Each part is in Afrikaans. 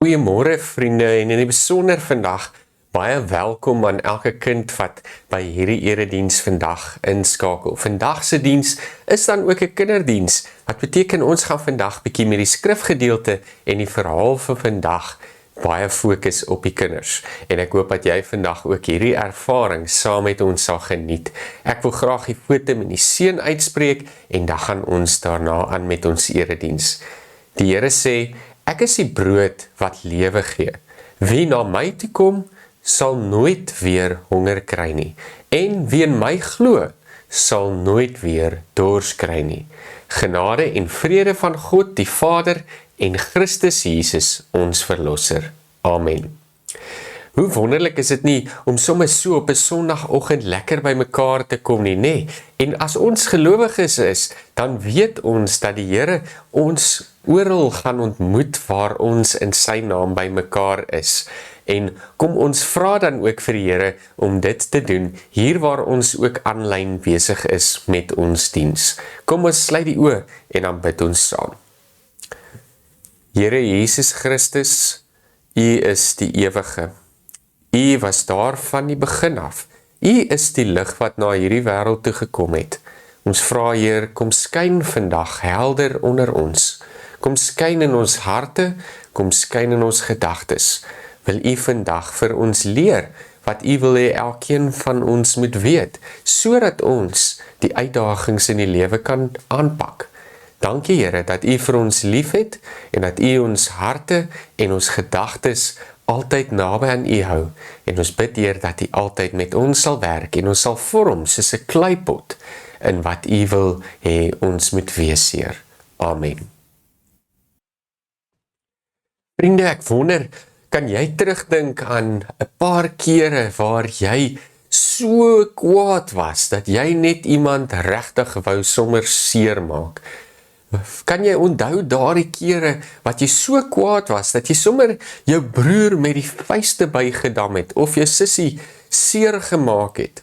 Goeiemôre vriende en in die besonder vandag baie welkom aan elke kind wat by hierdie erediens vandag inskakel. Vandag se diens is dan ook 'n kinderdiens. Wat beteken ons gaan vandag bietjie met die skrifgedeelte en die verhaal van vandag baie fokus op die kinders. En ek hoop dat jy vandag ook hierdie ervaring saam met ons sal geniet. Ek wil graag die foto met die seën uitspreek en dan gaan ons daarna aan met ons erediens. Die Here sê: Ek is die brood wat lewe gee. Wie na my toe kom, sal nooit weer honger kry nie. En wie in my glo, sal nooit weer dors kry nie. Genade en vrede van God, die Vader, en Christus Jesus, ons Verlosser. Amen. Hoe wonderlik is dit nie om sommer so op 'n Sondagoggend lekker by mekaar te kom nie, nê? En as ons gelowiges is, dan weet ons dat die Here ons oral gaan ontmoet waar ons in sy naam by mekaar is. En kom ons vra dan ook vir die Here om dit te doen, hier waar ons ook aanlyn besig is met ons diens. Kom ons sluit die oë en dan bid ons saam. Here Jesus Christus, U is die ewige. U was daar van die begin af. U is die lig wat na hierdie wêreld toe gekom het. Ons vra Heer, kom skyn vandag helder onder ons. Kom skyn in ons harte, kom skyn in ons gedagtes. Wil U vandag vir ons leer wat U wil hê elkeen van ons moet weet, sodat ons die uitdagings in die lewe kan aanpak. Dankie Here dat U vir ons liefhet en dat U ons harte en ons gedagtes altyd naby aan U hou. En ons bid Heer dat U altyd met ons sal werk en ons sal vorm soos 'n kleipot in wat U wil hê ons moet wees, Heer. Amen. Vriende, ek wonder, kan jy terugdink aan 'n paar kere waar jy so kwaad was, dat jy net iemand regtig wou sommer seermaak? Kan jy onthou daardie kere wat jy so kwaad was, dat jy sommer jou broer met die vuiste bygedam het, of jou sussie seer gemaak het?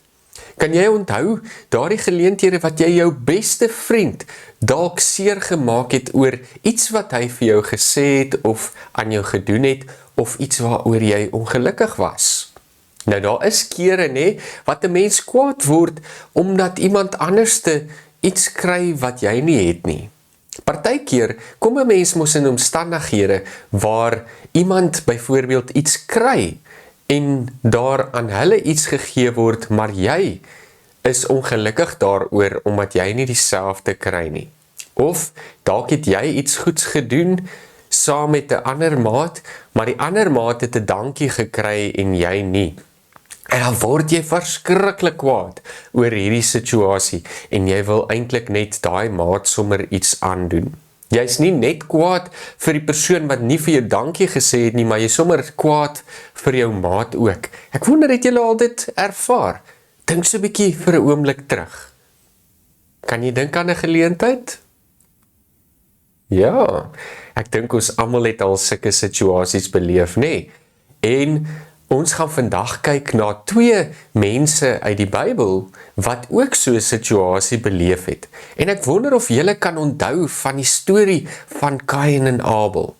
Kan jy onthou daardie geleenthede wat jy jou beste vriend dalk seer gemaak het oor iets wat hy vir jou gesê het, of aan jou gedoen het, of iets waaroor jy ongelukkig was? Nou daar is kere wat 'n mens kwaad word, omdat iemand anderste iets kry wat jy nie het nie. Partykeer kom 'n mens mos in omstandighede waar iemand byvoorbeeld iets kry en daar aan hulle iets gegee word, maar jy is ongelukkig daaroor omdat jy nie dieselfde kry nie. Of dalk het jy iets goeds gedoen saam met 'n ander maat, maar die ander maat het 'n dankie gekry en jy nie. En dan word jy verskriklik kwaad oor hierdie situasie en jy wil eintlik net daai maat sommer iets aandoen. Jy's nie net kwaad vir die persoon wat nie vir jou dankie gesê het nie, maar jy sommer kwaad vir jou maat ook. Ek wonder, het julle al dit ervaar? Dink so 'n bietjie vir 'n oomblik terug. Kan jy dink aan 'n geleentheid? Ja, ek dink ons almal het al sulke situasies beleef, nê? En ons gaan vandag kyk na 2 mense uit die Bybel wat ook so 'n situasie beleef het. En ek wonder of julle kan onthou van die storie van Kain en Abel.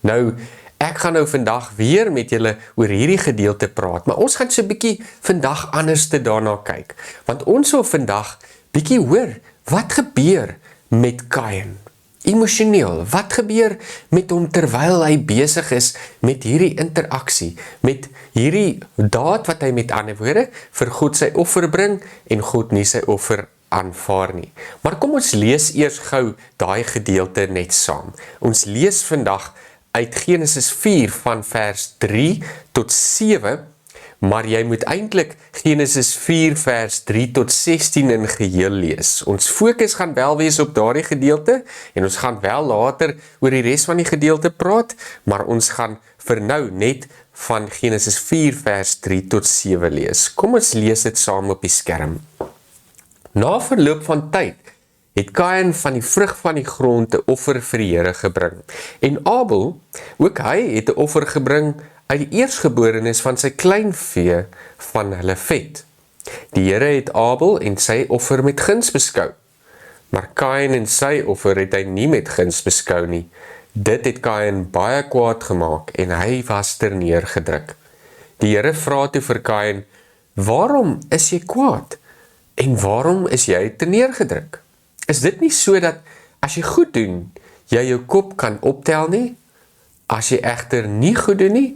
Nou, ek gaan nou vandag weer met julle oor hierdie gedeelte praat, maar ons gaan so 'n bietjie vandag anders te daarna kyk. Want ons wil vandag bietjie hoor, wat gebeur met Kain? Emosioneel, wat gebeur met hom terwyl hy besig is met hierdie interaksie, met hierdie daad wat hy met ander woorde vir God sy offer bring en God nie sy offer aanvaar nie. Maar kom ons lees eers gou daai gedeelte net saam. Ons lees vandag uit Genesis 4 van vers 3 tot 7, maar jy moet eintlik Genesis 4 vers 3 tot 16 in geheel lees. Ons fokus gaan wel wees op daardie gedeelte, en ons gaan wel later oor die res van die gedeelte praat, maar ons gaan vir nou net van Genesis 4 vers 3 tot 7 lees. Kom ons lees dit saam op die skerm. Na verloop van tyd het Kain van die vrug van die grond 'n offer vir die Here gebring. En Abel, ook hy het 'n offer gebring uit die eersgeborenes van sy kleinvee van hulle vet. Die Here het Abel en sy offer met guns beskou, maar Kain en sy offer het hy nie met guns beskou nie. Dit het Kain baie kwaad gemaak en hy was terneergedruk. Die Here vra toe vir Kain, waarom is jy kwaad? En waarom is jy terneergedruk? Is dit nie so dat as jy goed doen, jy jou kop kan optel nie? As jy egter nie goed doen nie,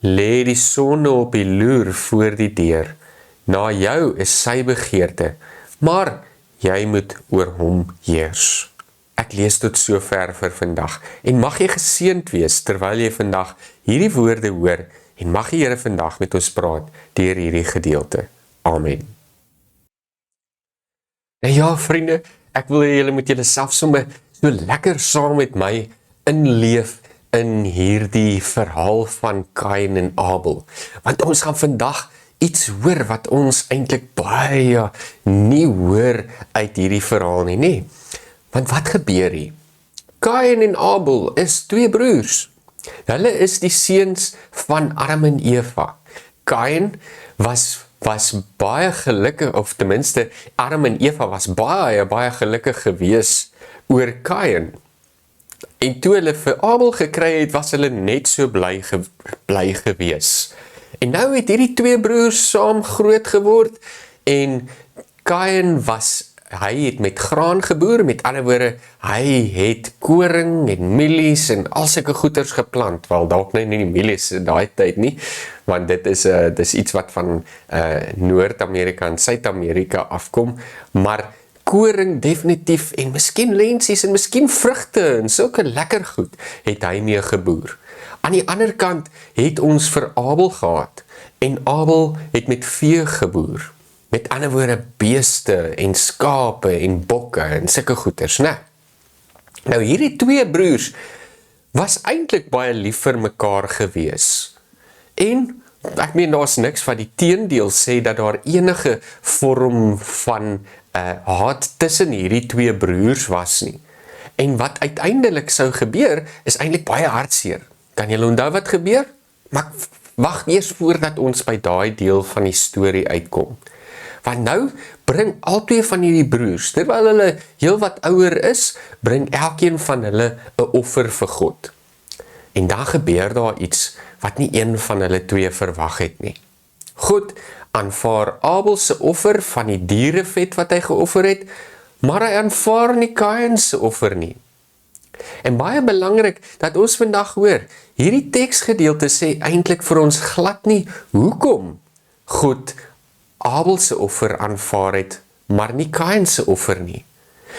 lê die sonde op die loer voor die deur. Na jou is sy begeerte, maar jy moet oor hom heers. Ek lees tot sover vir vandag, en mag jy geseënd wees terwyl jy vandag hierdie woorde hoor, en mag die Here vandag met ons praat deur hierdie gedeelte. Amen. Nou ja, vriende, ek wil julle met julle self sommer so lekker saam met my inleef in hierdie verhaal van Kain en Abel. Want ons gaan vandag iets hoor wat ons eintlik baie nie hoor uit hierdie verhaal nie, nee. Want wat gebeur hier? Kain en Abel is twee broers. Hulle is die seuns van Adam en Eva. Kain was baie gelukkig, of ten minste Adam en Eva was baie gelukkig gewees oor Kain. En toe hulle vir Abel gekry het, was hulle net so bly gewees. En nou het hierdie twee broers saam groot geword, en Kain hy het met graan geboer, met ander woorde, hy het koring en mielies en al sulke goeders geplant, wel dalk nie die mielies in daai tyd nie, want dit is iets wat van Noord-Amerika en Suid-Amerika afkom, maar koring definitief, en miskien lensies en miskien vrugte en sulke lekker goed, het hy mee geboer. Aan die ander kant het ons vir Abel gehad, en Abel het met vee geboer. Met ander woorde beeste en skape en bokke en sulke goeders, né? Nou hierdie twee broers was eintlik baie lief vir mekaar gewees. En ek meen daar's niks wat die teendeel sê dat daar enige vorm van haat tussen hierdie twee broers was nie. En wat uiteindelik sou gebeur is eintlik baie hartseer. Kan julle onthou wat gebeur? Maar wag eers voordat ons by daai deel van die storie uitkom. Want nou bring albei van hierdie broers, terwyl hulle heel wat ouer is, bring elkeen van hulle 'n offer vir God. En dan gebeur daar iets wat nie een van hulle twee verwag het nie. God aanvaar Abel se offer van die dierevet wat hy geoffer het, maar hy aanvaar nie Kain se offer nie. En baie belangrik dat ons vandag hoor, hierdie teksgedeelte sê eintlik vir ons glad nie hoekom God Abel se offer aanvaar het, maar nie Kain se offer nie.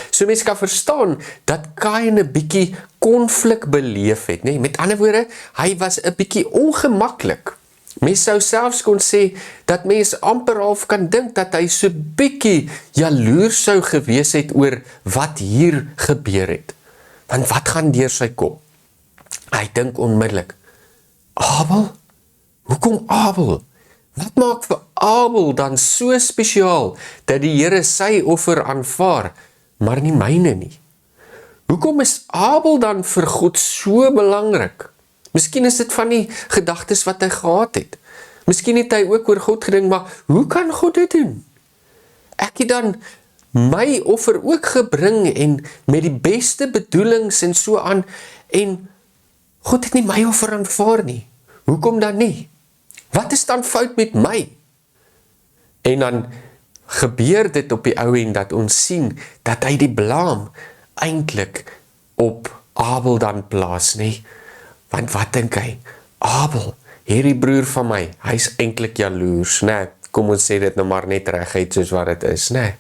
So mens kan verstaan dat Kain 'n bietjie konflik beleef het, nee? Met ander woorde, hy was 'n bietjie ongemaklik. Mens sou selfs kon sê dat mens amper half kan dink dat hy so bietjie jaloers sou gewees het oor wat hier gebeur het. Want wat gaan deur sy kop? Hy dink onmiddellik, Abel? Hoekom Abel? Wat maak vir Abel dan so spesiaal, dat die Here sy offer aanvaar, maar nie myne nie? Hoekom is Abel dan vir God so belangrik? Miskien is dit van die gedagtes wat hy gehad het. Miskien het hy ook oor God gedink, maar hoe kan God dit doen? Ek het dan my offer ook gebring, en met die beste bedoelings en so aan, en God het nie my offer aanvaar nie. Hoekom dan nie? Wat is dan fout met my? En dan gebeur dit op die ou end dat ons sien dat hy die blaam eintlik op Abel dan plaas, nie? Want wat dink hy? Abel, hierdie broer van my, hy's eintlik jaloers, né? Kom ons sê dit nou maar net reguit soos wat dit is, né?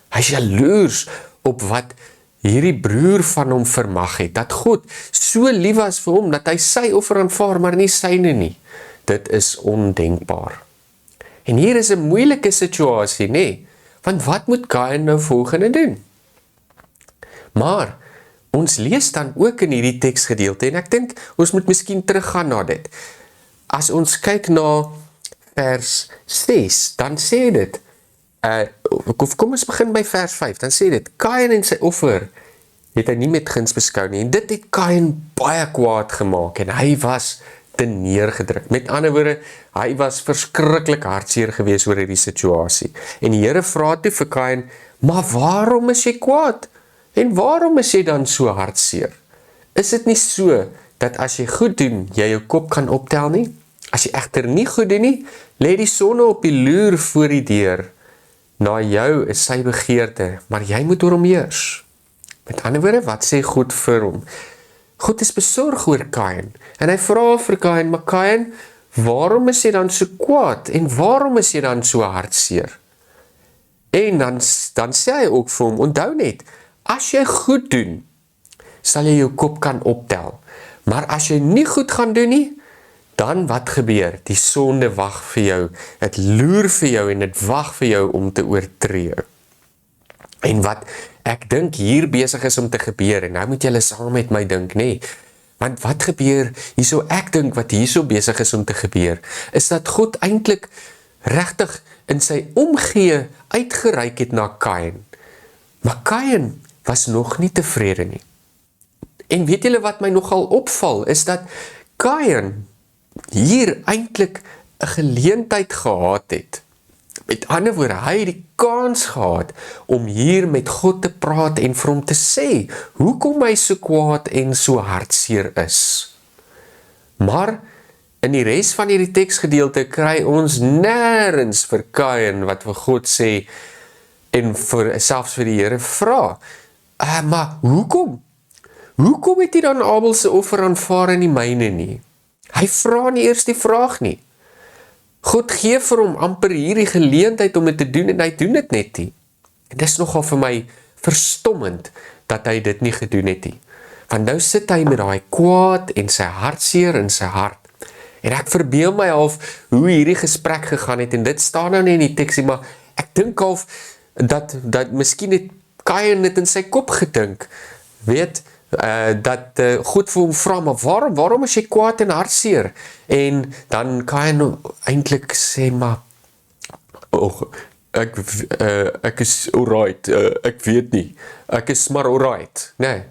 Hy's jaloers op wat hierdie broer van hom vermag het, dat God so lief was vir hom, dat hy sy offer aanvaar, maar nie syne nie. Dit is ondenkbaar. En hier is 'n moeilike situasie, nee, want wat moet Kain nou volgende doen? Maar, ons lees dan ook in hierdie teksgedeelte, en ek dink, ons moet miskien teruggaan na dit. As ons kyk na vers 6, dan sê dit, kom ons begin by vers 5, dan sê dit, Kain en sy offer het hy nie met guns beskou nie, en dit het Kain baie kwaad gemaak, en hy was te neergedruk. Met ander woorde, hy was verskriklik hartseer gewees oor hierdie situasie. En die Here vra toe vir Kain, maar waarom is jy kwaad? En waarom is jy dan so hartseer? Is dit nie so, dat as jy goed doen, jy jou kop kan optel nie? As jy egter nie goed doen nie, lê die sonne op die loer voor die deur. Na jou is sy begeerte, maar jy moet oor hom heers. Met ander woorde, wat sê God vir hom? God is besorg oor Kain, en hy vra vir Kain, maar Kain, waarom is jy dan so kwaad, en waarom is jy dan so hartseer? En dan sê hy ook vir hom, onthou net, as jy goed doen, sal jy jou kop kan optel, maar as jy nie goed gaan doen nie, dan wat gebeur? Die sonde wag vir jou, het loer vir jou en het wag vir jou om te oortree. En wat ek dink hier besig is om te gebeur, en nou moet julle saam met my dink, nee, want wat gebeur, hierso ek dink wat hierso besig is om te gebeur, is dat God eintlik regtig in sy omgee uitgereik het na Kain, maar Kain was nog nie tevrede nie. En weet julle wat my nogal opval, is dat Kain hier eintlik 'n geleentheid gehad het. Met ander woorde, hy het die kans gehad om hier met God te praat en vir hom te sê, hoekom hy so kwaad en so hartseer is. Maar in die res van hierdie teksgedeelte kry ons nêrens vir Kain wat vir God sê en selfs vir die Here vra. Maar hoekom? Hoekom het hy dan Abel se offer aanvaar en nie myne nie? Hy vra nie eers die vraag nie. God gee vir hom amper hierdie geleentheid om dit te doen en hy doen dit net nie. En dis nogal vir my verstommend dat hy dit nie gedoen het nie. Want nou sit hy met daai kwaad en sy hartseer in sy hart. En ek verbeel my half hoe hierdie gesprek gegaan het en dit staan nou nie in die teksie, maar ek dink half dat miskien het Kain het in sy kop gedink, weet, dat God vir hom vra, maar waarom is jy kwaad en hartseer? En dan Kain eintlik sê, maar ek is alright, ek weet nie, ek is maar alright, nee.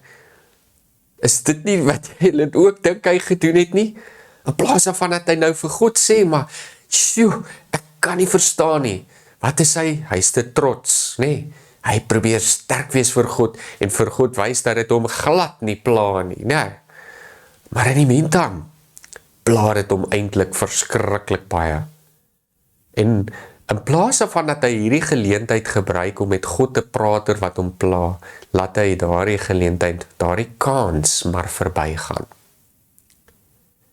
Is dit nie wat jy ook dink hy gedoen het nie? In plaas daarvan dat hy nou vir God sê, maar ek kan nie verstaan nie. Wat is hy? Hy is te trots, nee. Hy probeer sterk wees vir God en vir God wys dat dit hom glad nie pla nie, nee. Maar in die meantime pla dit hom eintlik verskriklik baie. En in plaas daarvan dat hy hierdie geleentheid gebruik om met God te praat oor wat hom pla, laat hy daardie geleentheid, daardie kans maar verbygaan.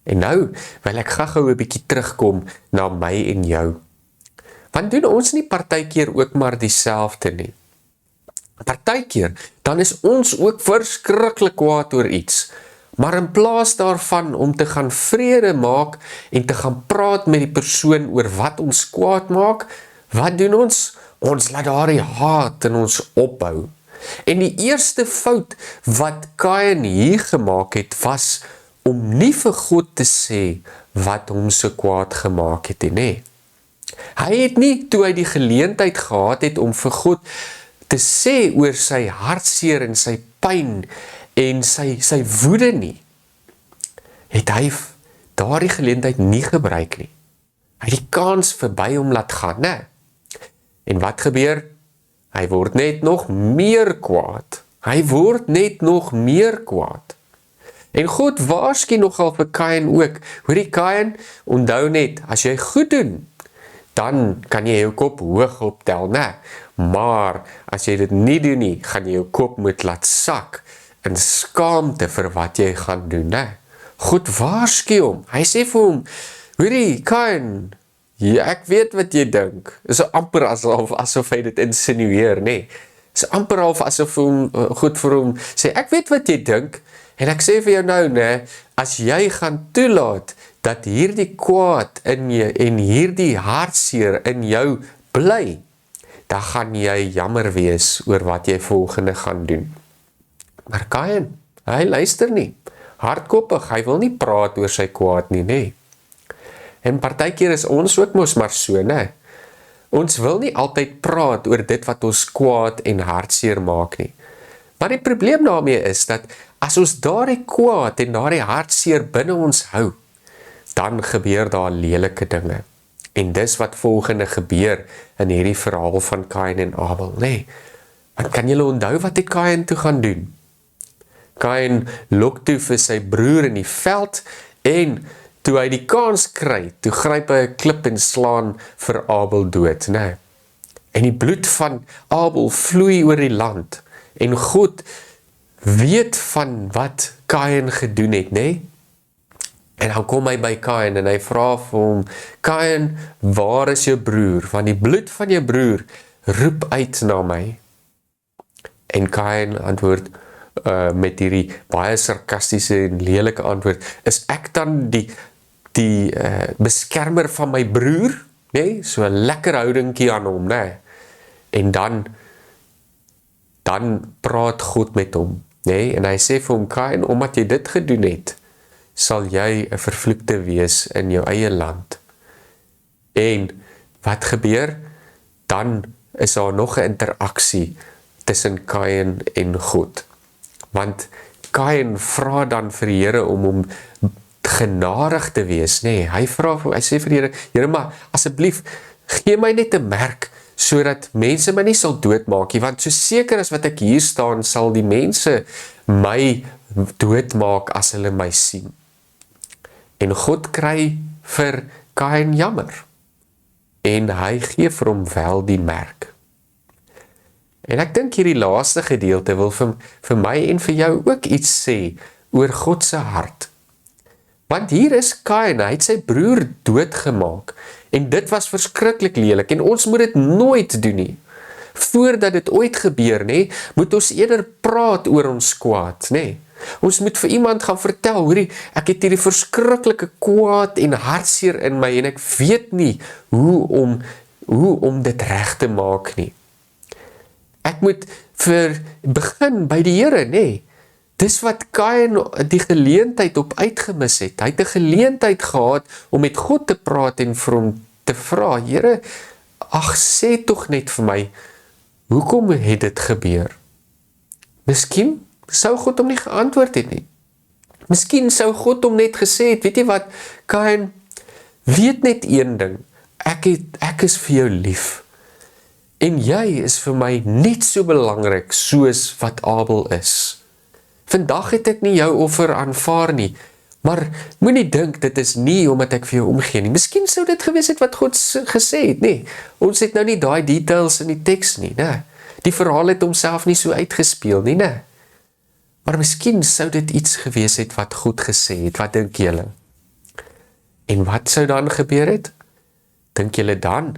En nou wil ek gou 'n bietjie terugkom na my en jou. Want doen ons nie partykeer ook maar dieselfde nie? Partykeer, dan is ons ook verskriklik kwaad oor iets, maar in plaas daarvan om te gaan vrede maak en te gaan praat met die persoon oor wat ons kwaad maak, wat doen ons? Ons laat daardie haat in ons opbou. En die eerste fout wat Kain hier gemaak het, was om nie vir God te sê wat hom so kwaad gemaak het nie. Hy het nie, toe hy die geleentheid gehad het om vir God te sê oor sy hartseer en sy pyn en sy woede nie, het hy daardie geleentheid nie gebruik nie. Hy het die kans verby hom laat gaan, né? En wat gebeur? Hy word net nog meer kwaad. Hy word net nog meer kwaad. En God waarsku nogal vir Kain ook. Hoorie Kain, onthou net, as jy goed doen, dan kan jy jou kop hoog optel, né? Maar as jy dit nie doen nie, gaan jy jou kop moet laat sak in skaamte vir wat jy gaan doen, né? God waarsku hom. Hy sê vir hom, hoorie Kain, ek weet wat jy dink. Is amper asof hy dit insinueer, né? Is amper asof God vir hom sê, ek weet wat jy dink, en ek sê vir jou nou, né, as jy gaan toelaat dat hierdie kwaad in jou en hierdie hartseer in jou bly, dan gaan jy jammer wees oor wat jy volgende gaan doen. Maar Kain, hy luister nie. Hardkoppig, hy wil nie praat oor sy kwaad nie, nee. En partykeer is ons ook mos maar so, nee. Ons wil nie altyd praat oor dit wat ons kwaad en hartseer maak nie. Maar die probleem daarmee is dat as ons daardie kwaad en daardie hartseer binne ons hou, dan gebeur daar lelike dinge. En dis wat volgende gebeur in hierdie verhaal van Kain en Abel, nee. Want kan julle onthou wat het Kain toe gaan doen? Kain lok toe vir sy broer in die veld, en toe hy die kans kry, toe gryp hy 'n klip en slaan vir Abel dood, nee. En die bloed van Abel vloei oor die land, en God weet van wat Kain gedoen het, nee. En dan kom hy by Kain en hy vra vir hom, Kain, waar is jou broer? Want die bloed van jou broer roep uit na my. En Kain antwoord met hierdie baie sarkastiese en lelike antwoord, is ek dan die beskermer van my broer? Nee, so 'n lekker houdingkie aan hom, nee. En dan praat God met hom, nee, en hy sê vir hom, Kain, omdat jy dit gedoen het, sal jy 'n vervloekte wees in jou eie land. En wat gebeur? Dan is daar nog 'n interaksie tussen Kain en God. Want Kain vra dan vir die Here om hom genadig te wees, nee, hy sê vir die Here, Here, maar asseblief, gee my net 'n merk, sodat mense my nie sal doodmaak nie, want so seker as wat ek hier staan, sal die mense my doodmaak as hulle my sien. En God kry vir Kain jammer, en hy gee vir hom wel die merk. En ek dink hierdie laaste gedeelte wil vir my en vir jou ook iets sê oor God se hart. Want hier is Kain, hy het sy broer doodgemaak, en dit was verskriklik lelik, en ons moet dit nooit doen nie. Voordat dit ooit gebeur, nee, moet ons eerder praat oor ons kwaad, nee. Ons moet vir iemand gaan vertel, hoorie, ek het hierdie verskriklike kwaad en hartseer in my, en ek weet nie hoe om dit reg te maak nie. Ek moet begin by die Here, nee. Dis wat Kain die geleentheid op uitgemis het. Hy het 'n geleentheid gehad om met God te praat en vir hom te vra, Here, ag, sê tog net vir my, hoekom het dit gebeur? Miskien sou God hom nie geantwoord het nie. Miskien sou God hom net gesê het, weet jy wat, Kain, weet net een ding, ek is vir jou lief, en jy is vir my net so belangrik soos wat Abel is. Vandag het ek nie jou offer aanvaar nie, maar moenie dink dit is nie omdat ek vir jou omgee nie. Miskien sou dit gewees het wat God gesê het, nee. Ons het nou nie daai details in die teks nie, nee. Die verhaal het homself nie so uitgespeel nie, nee. Maar miskien sou dit iets gewees het wat God gesê het, wat dink julle? En wat sou dan gebeur het? Dink julle dan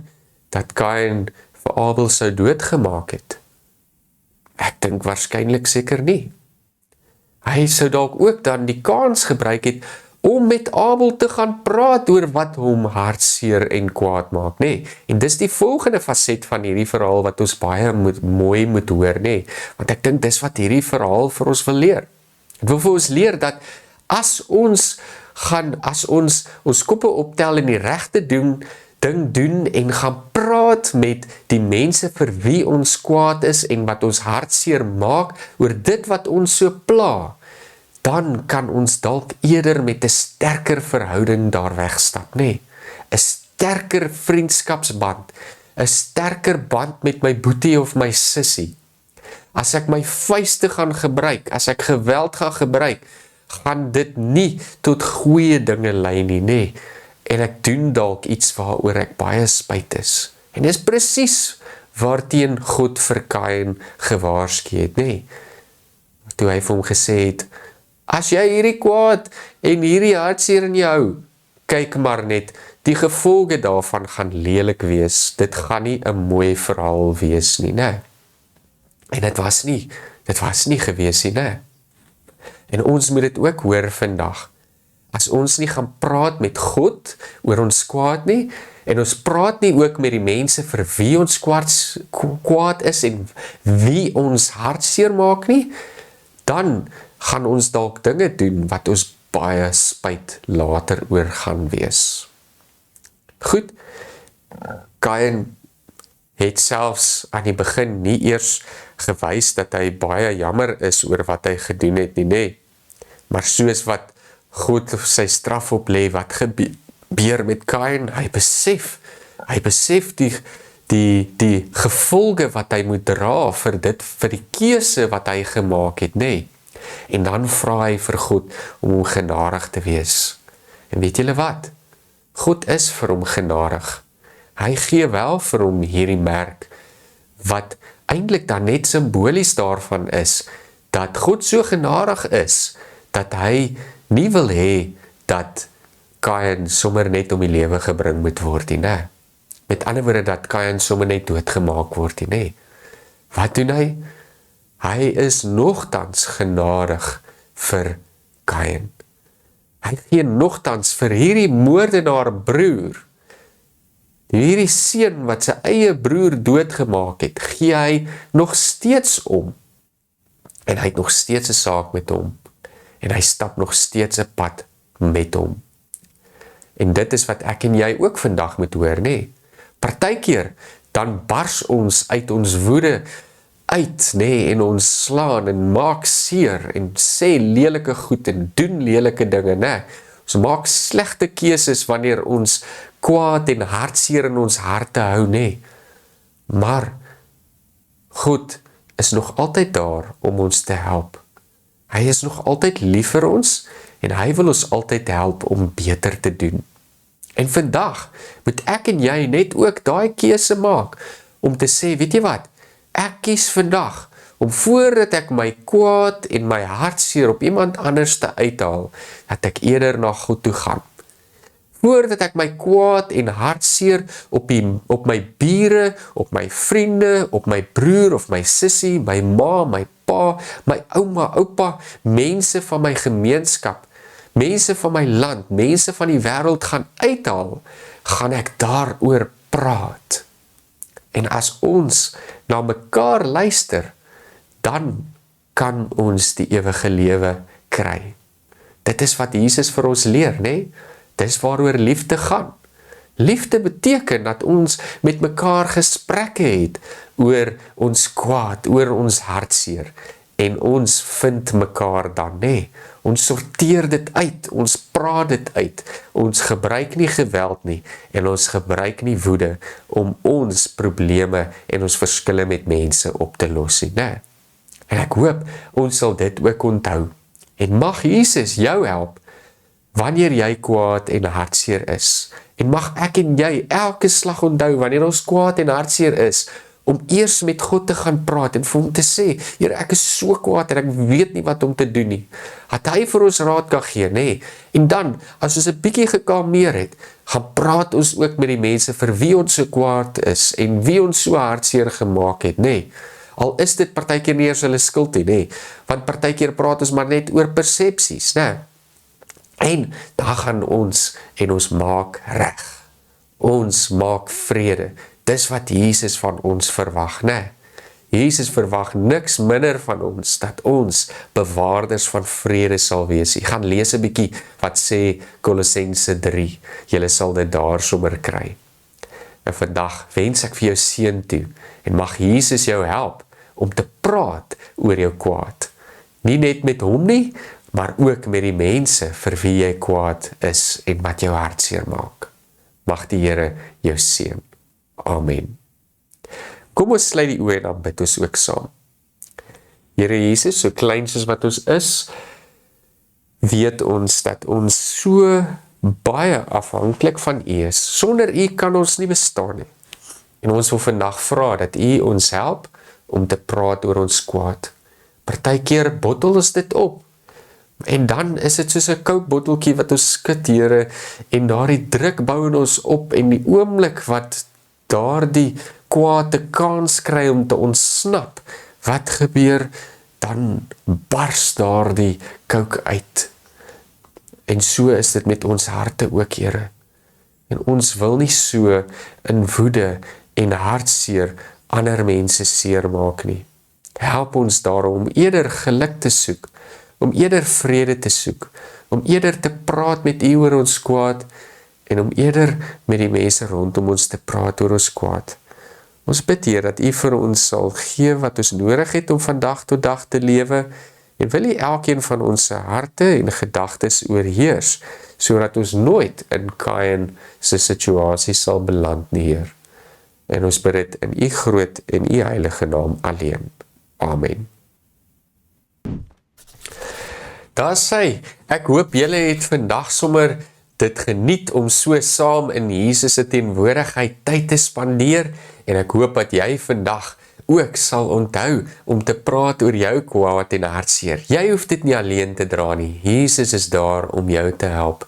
dat Kain vir Abel sou doodgemaak het? Ek dink waarskynlik seker nie. Hy sou dalk ook dan die kans gebruik het om met Abel te gaan praat oor wat hom hartseer en kwaad maak, nee. En dis die volgende faset van hierdie verhaal wat ons baie mooi moet hoor, nee. Want ek dink dis wat hierdie verhaal vir ons wil leer. Ek wil vir ons leer dat as ons koppe optel en die regte ding doen en gaan praat met die mense vir wie ons kwaad is en wat ons hartseer maak oor dit wat ons so pla, dan kan ons dalk eerder met 'n sterker verhouding daar wegstap, nee. 'n Sterker vriendskapsband, 'n sterker band met my boetie of my sussie. As ek my vuiste gaan gebruik, as ek geweld gaan gebruik, gaan dit nie tot goeie dinge lei nie, nee. En ek doen dalk iets waaroor ek baie spyt is. En dis presies waarteen God vir Kain gewaarsku het, nee. Toe hy vir hom gesê het, as jy hierdie kwaad en hierdie hartseer in jou, kyk maar net, die gevolge daarvan gaan lelik wees. Dit gaan nie 'n mooi verhaal wees nie, nee. En dit was nie gewees nie, nee. En ons moet dit ook hoor vandag. As ons nie gaan praat met God oor ons kwaad nie, en ons praat nie ook met die mense vir wie ons kwaad is en wie ons hartseer maak nie, dan gaan ons dalk dinge doen wat ons baie spyt later oor gaan wees. Goed, Kain het selfs aan die begin nie eers gewys dat hy baie jammer is oor wat hy gedoen het nie, nee. Maar soos wat God sy straf op lê, wat gebeur met Kain? Hy besef die gevolge wat hy moet dra vir die keuse wat hy gemaak het, nê? En dan vra hy vir God om hom genadig te wees. En weet julle wat? God is vir hom genadig. Hy gee wel vir hom hierdie merk, wat eintlik dan net simbolies daarvan is, dat God so genadig is, dat hy nie wil hê dat Kain sommer net om die lewe gebring moet word nie, né? Met ander woorde, dat Kain sommer net doodgemaak word nie, né? Wat doen hy? Hy is nogtans genadig vir Kain. Hy gee nogtans vir hierdie moordenaar broer, hierdie seun wat sy eie broer doodgemaak het, gee hy nog steeds om. En hy het nog steeds 'n saak met hom. En hy stap nog steeds 'n pad met hom. En dit is wat ek en jy ook vandag moet hoor, nê? Partykeer dan bars ons uit ons woede uit, nê, en ons slaan en maak seer en sê lelike goed en doen lelike dinge, nê? Ons maak slegte keuses wanneer ons kwaad en hartseer in ons harte hou, nê? Maar God is nog altyd daar om ons te help. Hy is nog altyd lief vir ons en hy wil ons altyd help om beter te doen. En vandag moet ek en jy net ook daai keuse maak om te sê, weet jy wat? Ek kies vandag om voordat ek my kwaad en my hartseer op iemand anders te uithaal, dat ek eerder na God toe gaan. Voordat ek my kwaad en hartseer op my bure, op my vriende, op my broer of my sussie, my ma, my pa, my ouma, oupa, mense van my gemeenskap, mense van my land, mense van die wêreld gaan uithaal, gaan ek daaroor praat. En as ons na mekaar luister, dan kan ons die ewige lewe kry. Dit is wat Jesus vir ons leer, né? Dis waaroor liefde gaan. Liefde beteken dat ons met mekaar gesprekke het oor ons kwaad, oor ons hartseer. En ons vind mekaar dan, nê? Ons sorteer dit uit, ons praat dit uit. Ons gebruik nie geweld nie en ons gebruik nie woede om ons probleme en ons verskille met mense op te los nie, nê? En ek hoop ons sal dit ook onthou. En mag Jesus jou help wanneer jy kwaad en hartseer is. En mag ek en jy elke slag onthou wanneer ons kwaad en hartseer is, om eers met God te gaan praat en vir hom te sê, Here, ek is so kwaad en ek weet nie wat om te doen nie. Dat hy vir ons raad kan gee, nê? En dan, as ons 'n bietjie gekalmeer het, gaan praat ons ook met die mense vir wie ons so kwaad is en wie ons so hartseer gemaak het, nê? Al is dit partykeer nie eers hulle skuld nie, nê? Want partykeer praat ons maar net oor persepsies, nê? En dan gaan ons en ons maak reg. Ons maak vrede. Dis wat Jesus van ons verwag, né? Jesus verwag niks minder van ons, dat ons bewaarders van vrede sal wees. Jy gaan lees 'n bietjie wat sê Kolossense 3. Julle sal dit daar sommer kry. En vandag wens ek vir jou seën toe, en mag Jesus jou help om te praat oor jou kwaad. Nie net met hom nie, maar ook met die mense vir wie jy kwaad is en wat jou hartseer maak. Mag die Here jou seën. Amen. Kom ons sluit die oë en dan bid ons ook saam. Here Jesus, so klein soos wat ons is, weet ons dat ons so baie afhanklik van U is. Sonder U kan ons nie bestaan nie. En ons wil vandag vra dat U ons help om te praat oor ons kwaad. Partykeer bottel ons dit op. En dan is dit soos 'n kookbotteltjie wat ons skud, Here, en daardie druk bou in ons op, en die oomblik wat daardie kwaad 'n kans kry om te ontsnap, wat gebeur? Dan bars daardie kook uit. En so is dit met ons harte ook, Here. En ons wil nie so in woede en hartseer ander mense seermaak nie. Help ons daarom om eerder geluk te soek, om eerder vrede te soek, om eerder te praat met U oor ons kwaad, en om eerder met die mense rondom ons te praat oor ons kwaad. Ons bid, Heer, dat U vir ons sal gee wat ons nodig het om van dag tot dag te lewe, en wil U elkeen van ons harte en gedagtes oorheers, sodat ons nooit in Kain se situasie sal beland nie, Heer. En ons bid dit in U groot en U heilige naam alleen. Amen. Daar sê, ek hoop julle het vandag sommer dit geniet om so saam in Jesus se teenwoordigheid tyd te spandeer, en ek hoop dat jy vandag ook sal onthou om te praat oor jou kwaad en hartseer. Jy hoef dit nie alleen te dra nie. Jesus is daar om jou te help.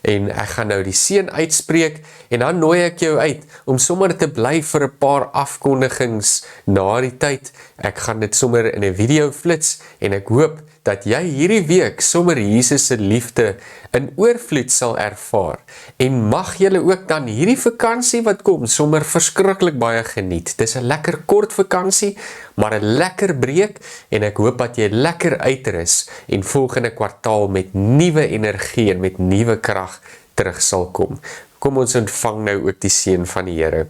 En ek gaan nou die seën uitspreek, en dan nooi ek jou uit om sommer te bly vir 'n paar afkondigings na die tyd. Ek gaan dit sommer in 'n video flits, en ek hoop dat jy hierdie week sommer Jesus se liefde in oorvloed sal ervaar. En mag julle ook dan hierdie vakansie wat kom, sommer verskriklik baie geniet. Dis 'n lekker kort vakansie, maar 'n lekker breek, en ek hoop dat jy lekker uitrus en volgende kwartaal met nuwe energie en met nuwe krag terug sal kom. Kom ons ontvang nou ook die seën van die Here.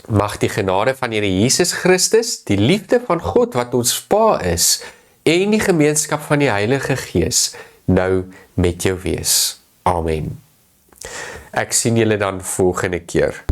Mag die genade van Here Jesus Christus, die liefde van God wat ons Pa is, en die gemeenskap van die Heilige Gees nou met jou wees. Amen. Ek sien julle dan volgende keer.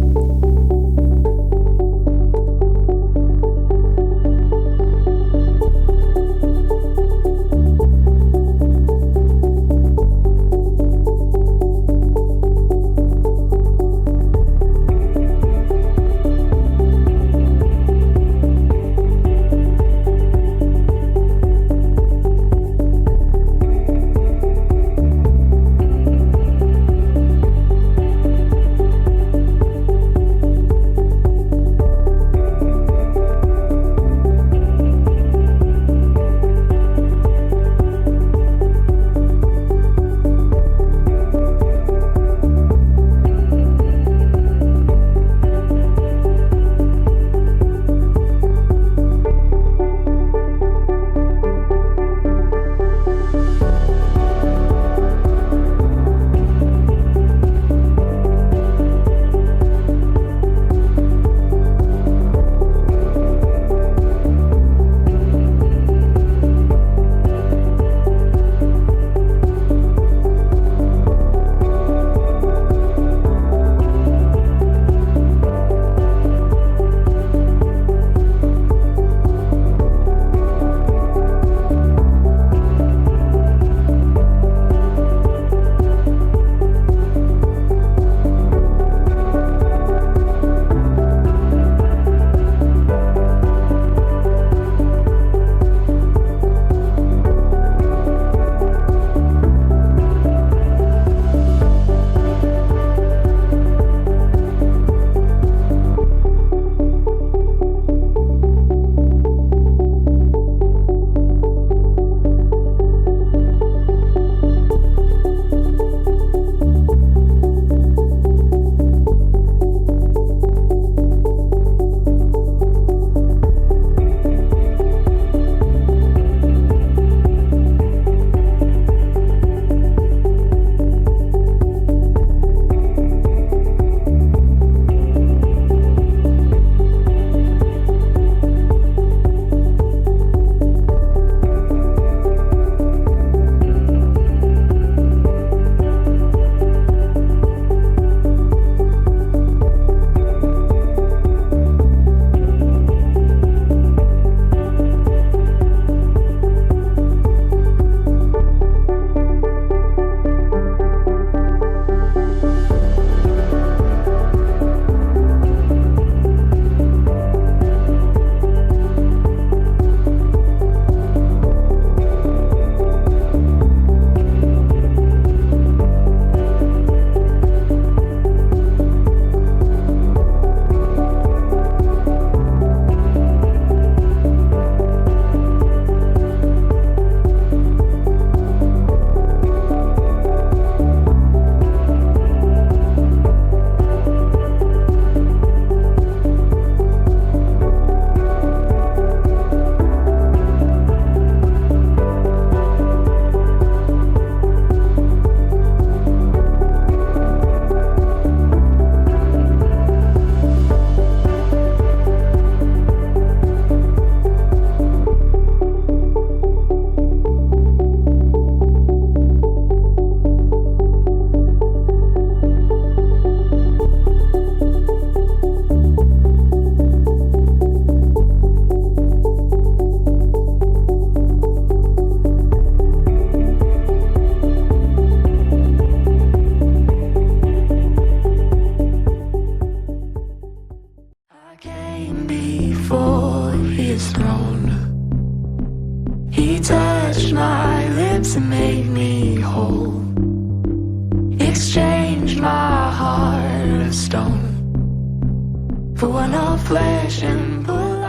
his throne. He touched my lips and made me whole, exchanged my heart of stone for one of flesh and blood.